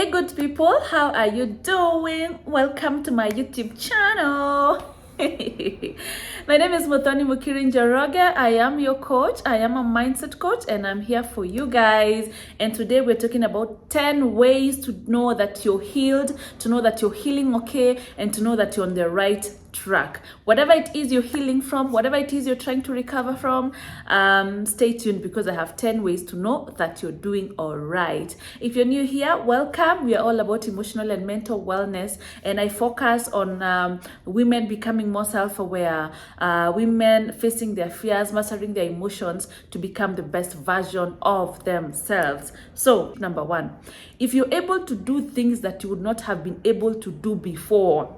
Hey good people, how are you doing? Welcome to my YouTube channel. My name is Muthoni Mukiri. I am your coach. I am a mindset coach and I'm here for you guys. And today we're talking about 10 ways to know that you're healed, to know that you're healing okay, and to know that you're on the right track. Whatever it is you're healing from, whatever it is you're trying to recover from, stay tuned because I have 10 ways to know that you're doing all right. If you're new here, welcome. We are all about emotional and mental wellness, and I focus on women becoming more self-aware, women facing their fears, mastering their emotions to become the best version of themselves. So, number one, if you're able to do things that you would not have been able to do before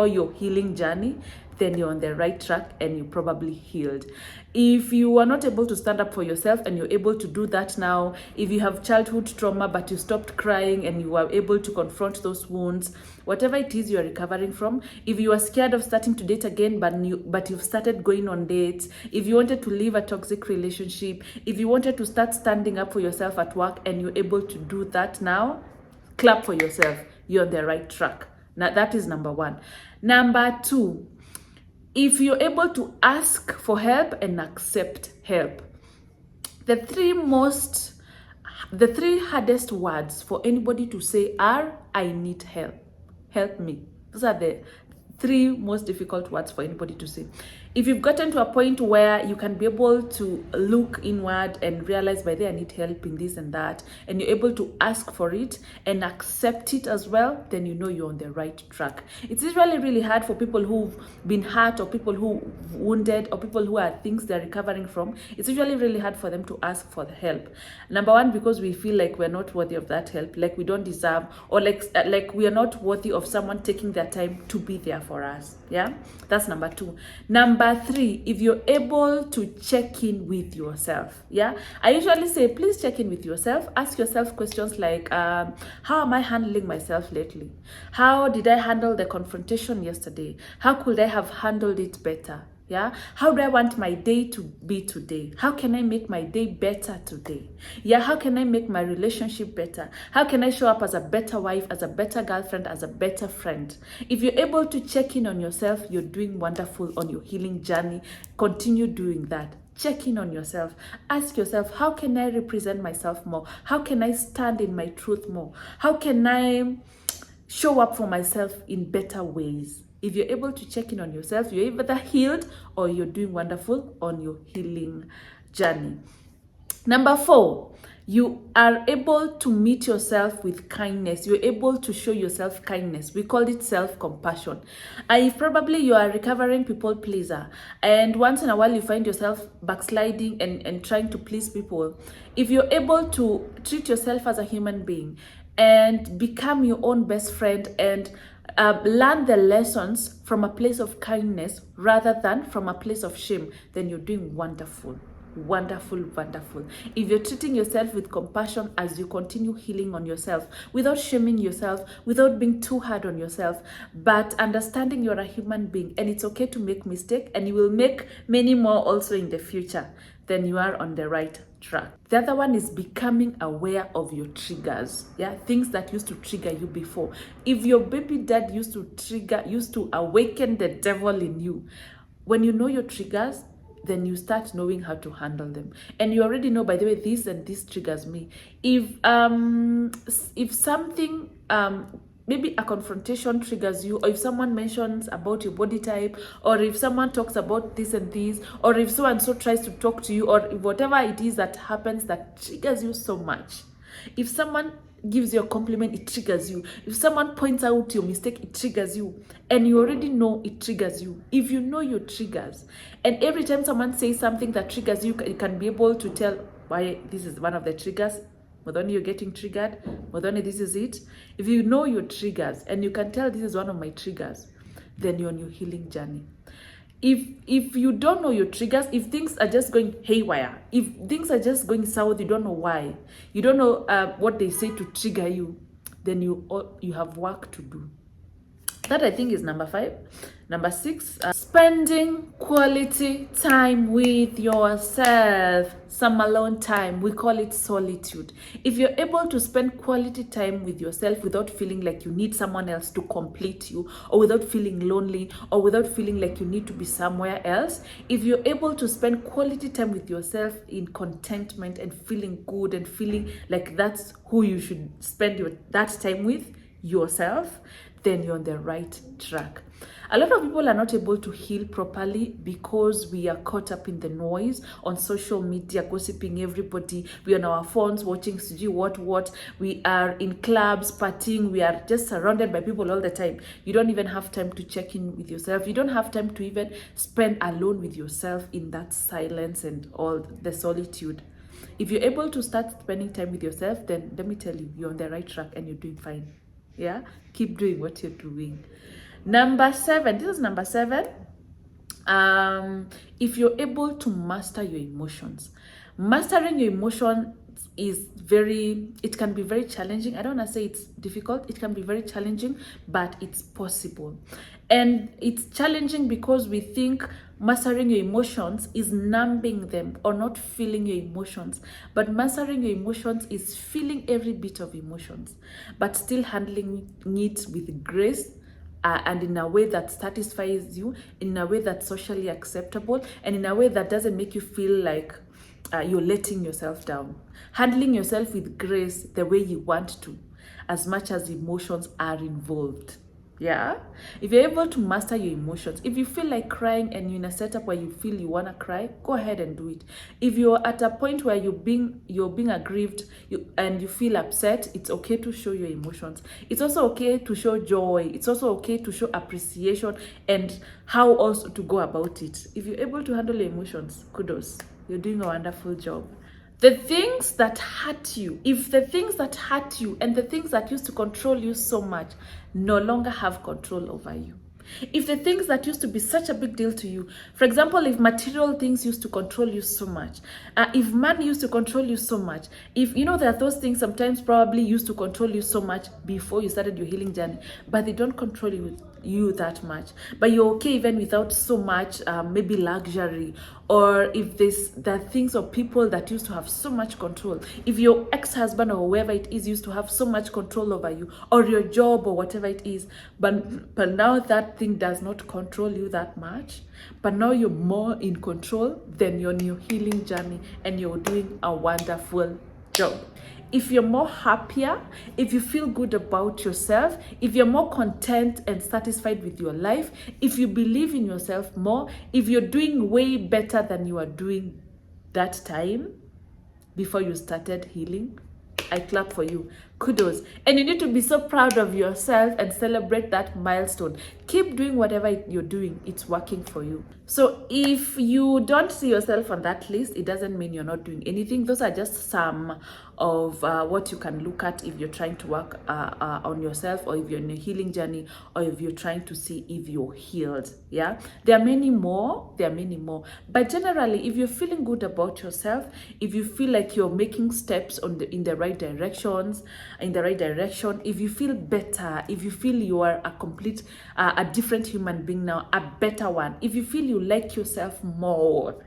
your healing journey, then you're on the right track and you're probably healed. If you are not able to stand up for yourself and you're able to do that now, if you have childhood trauma but you stopped crying and you are able to confront those wounds, whatever it is you are recovering from, if you are scared of starting to date again but you've started going on dates, if you wanted to leave a toxic relationship, if you wanted to start standing up for yourself at work and you're able to do that now, clap for yourself. You're on the right track. Now, that is number one. Number two, if you're able to ask for help and accept help. The three hardest words for anybody to say are, I need help. Help me. Those are the three most difficult words for anybody to say. If you've gotten to a point where you can be able to look inward and realize, by the I need help in this and that, and you're able to ask for it and accept it as well, then you know you're on the right track. It's usually really hard for people who've been hurt or people who wounded or people who are things they're recovering from. It's usually really hard for them to ask for the help. Number one, because we feel like we're not worthy of that help, like we don't deserve, or like we are not worthy of someone taking their time to be there for us. Yeah, that's number two. Number three, if you're able to check in with yourself. Yeah, I usually say, please check in with yourself. Ask yourself questions like, how am I handling myself lately? How did I handle the confrontation yesterday? How could I have handled it better? Yeah, how do I want my day to be today? How can I make my day better today? Yeah, how can I make my relationship better? How can I show up as a better wife, as a better girlfriend, as a better friend? If you're able to check in on yourself, you're doing wonderful on your healing journey. Continue doing that. Check in on yourself. Ask yourself, how can I represent myself more? How can I stand in my truth more? How can I show up for myself in better ways? If you're able to check in on yourself, you're either healed or you're doing wonderful on your healing journey. Number four, you are able to meet yourself with kindness. You're able to show yourself kindness. We call it self-compassion. If probably you are a recovering people pleaser and once in a while you find yourself backsliding and trying to please people, if you're able to treat yourself as a human being and become your own best friend and learn the lessons from a place of kindness rather than from a place of shame, then you're doing wonderful. Wonderful. If you're treating yourself with compassion as you continue healing on yourself, without shaming yourself, without being too hard on yourself, but understanding you're a human being and it's okay to make mistakes and you will make many more also in the future, then you are on the right track. The other one is becoming aware of your triggers. Yeah, things that used to trigger you before. If your baby dad used to awaken the devil in you, when you know your triggers, then you start knowing how to handle them. And you already know, by the way, this and this triggers me. If something maybe a confrontation triggers you, or if someone mentions about your body type, or if someone talks about this and this, or if so and so tries to talk to you, or whatever it is that happens that triggers you so much. If someone gives you a compliment, it triggers you. If someone points out your mistake, it triggers you. And you already know it triggers you. If you know your triggers, and every time someone says something that triggers you, you can be able to tell why this is one of the triggers. Muthoni, you're getting triggered. Muthoni, this is it. If you know your triggers and you can tell this is one of my triggers, then you're on your healing journey. If you don't know your triggers, if things are just going haywire, if things are just going south, you don't know why, you don't know what they say to trigger you, then you have work to do. That I think is number 5. Number 6, spending quality time with yourself. Some alone time. We call it solitude. If you're able to spend quality time with yourself without feeling like you need someone else to complete you, or without feeling lonely, or without feeling like you need to be somewhere else, if you're able to spend quality time with yourself in contentment and feeling good and feeling like that's who you should spend that time with, yourself, then you're on the right track. A lot of people are not able to heal properly because we are caught up in the noise on social media, gossiping everybody. We are on our phones watching what. We are in clubs, partying. We are just surrounded by people all the time. You don't even have time to check in with yourself. You don't have time to even spend alone with yourself in that silence and all the solitude. If you're able to start spending time with yourself, then let me tell you, you're on the right track and you're doing fine. Yeah, keep doing what you're doing. Number 7, this is number 7. If you're able to master your emotions, mastering your emotions it can be very challenging. I don't want to say it's difficult. It can be very challenging, but it's possible. And it's challenging because we think mastering your emotions is numbing them or not feeling your emotions. But mastering your emotions is feeling every bit of emotions, but still handling it with grace, and in a way that satisfies you, in a way that's socially acceptable, and in a way that doesn't make you feel like you're letting yourself down. Handling yourself with grace the way you want to, as much as emotions are involved. Yeah, if you're able to master your emotions, if you feel like crying and you're in a setup where you feel you want to cry, go ahead and do it. If you're at a point where you're being aggrieved and you feel upset, it's okay to show your emotions. It's also okay to show joy. It's also okay to show appreciation and how also to go about it. If you're able to handle your emotions, kudos, you're doing a wonderful job. The things that hurt you, if the things that hurt you and the things that used to control you so much no longer have control over you, if the things that used to be such a big deal to you, for example, if material things used to control you so much, if money used to control you so much, if there are those things sometimes probably used to control you so much before you started your healing journey, but they don't control you that much, but you're okay even without so much maybe luxury, or if there are things or people that used to have so much control, if your ex-husband or whoever it is used to have so much control over you, or your job or whatever it is, but now that thing does not control you that much, but now you're more in control, then you're on your healing journey and you're doing a wonderful job. If you're more happier, if you feel good about yourself, if you're more content and satisfied with your life, if you believe in yourself more, if you're doing way better than you were doing that time before you started healing, I clap for you. Kudos. And you need to be so proud of yourself and celebrate that milestone. Keep doing whatever you're doing. It's working for you. So if you don't see yourself on that list, it doesn't mean you're not doing anything. Those are just some of what you can look at if you're trying to work on yourself, or if you're in a healing journey, or if you're trying to see if you're healed. Yeah, there are many more. But generally, if you're feeling good about yourself, if you feel like you're making steps in the right direction, if you feel better, if you feel you are a different human being now, a better one, if you feel you like yourself more,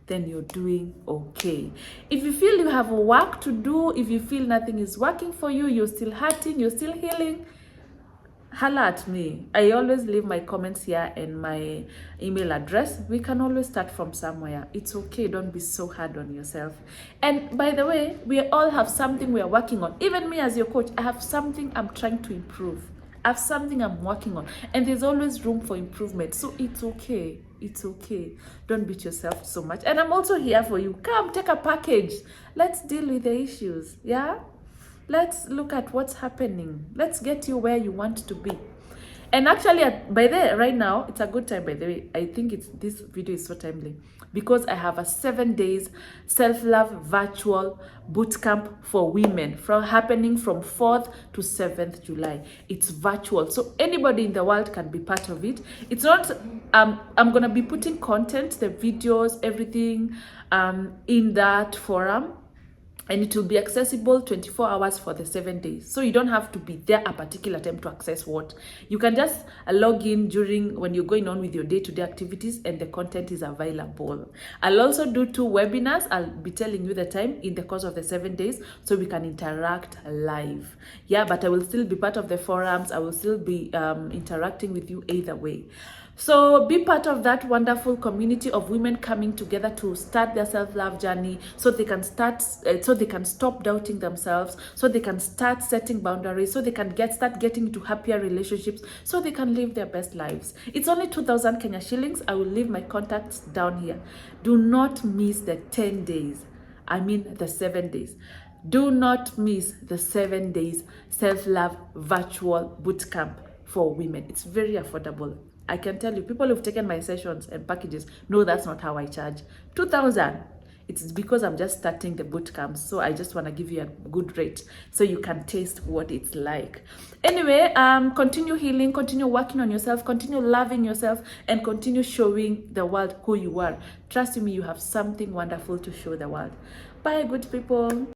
then you're doing okay. If you feel you have work to do, if you feel nothing is working for you, you're still hurting, you're still healing, holla at me. I always leave my comments here and my email address. We can always start from somewhere. It's okay. Don't be so hard on yourself. And by the way, we all have something we are working on. Even me as your coach, I have something I'm trying to improve. I have something I'm working on. And there's always room for improvement. So it's okay. It's okay. Don't beat yourself so much. And I'm also here for you. Come, take a package. Let's deal with the issues. Yeah? Let's look at what's happening. Let's get you where you want to be. And actually, right now, it's a good time, by the way. I think this video is so timely because I have a 7 days self-love virtual bootcamp for women happening from 4th to 7th July. It's virtual, so anybody in the world can be part of it. It's not, I'm going to be putting content, the videos, everything in that forum. and it will be accessible 24 hours for the 7 days. So you don't have to be there a particular time to access what. You can just log in during when you're going on with your day-to-day activities, and the content is available. I'll also do 2 webinars. I'll be telling you the time in the course of the 7 days so we can interact live. Yeah, but I will still be part of the forums. I will still be interacting with you either way. So be part of that wonderful community of women coming together to start their self-love journey, so they can start, so they can stop doubting themselves, so they can start setting boundaries, so they can start getting into happier relationships, so they can live their best lives. It's only 2,000 Kenya shillings. I will leave my contacts down here. Do not miss the 10 days. I mean the 7 days. Do not miss the 7 days self-love virtual bootcamp for women. It's very affordable. I can tell you, people who've taken my sessions and packages know that's not how I charge. 2,000. It's because I'm just starting the boot camp, so I just want to give you a good rate so you can taste what it's like. Anyway, continue healing, continue working on yourself, continue loving yourself, and continue showing the world who you are. Trust me, you have something wonderful to show the world. Bye, good people.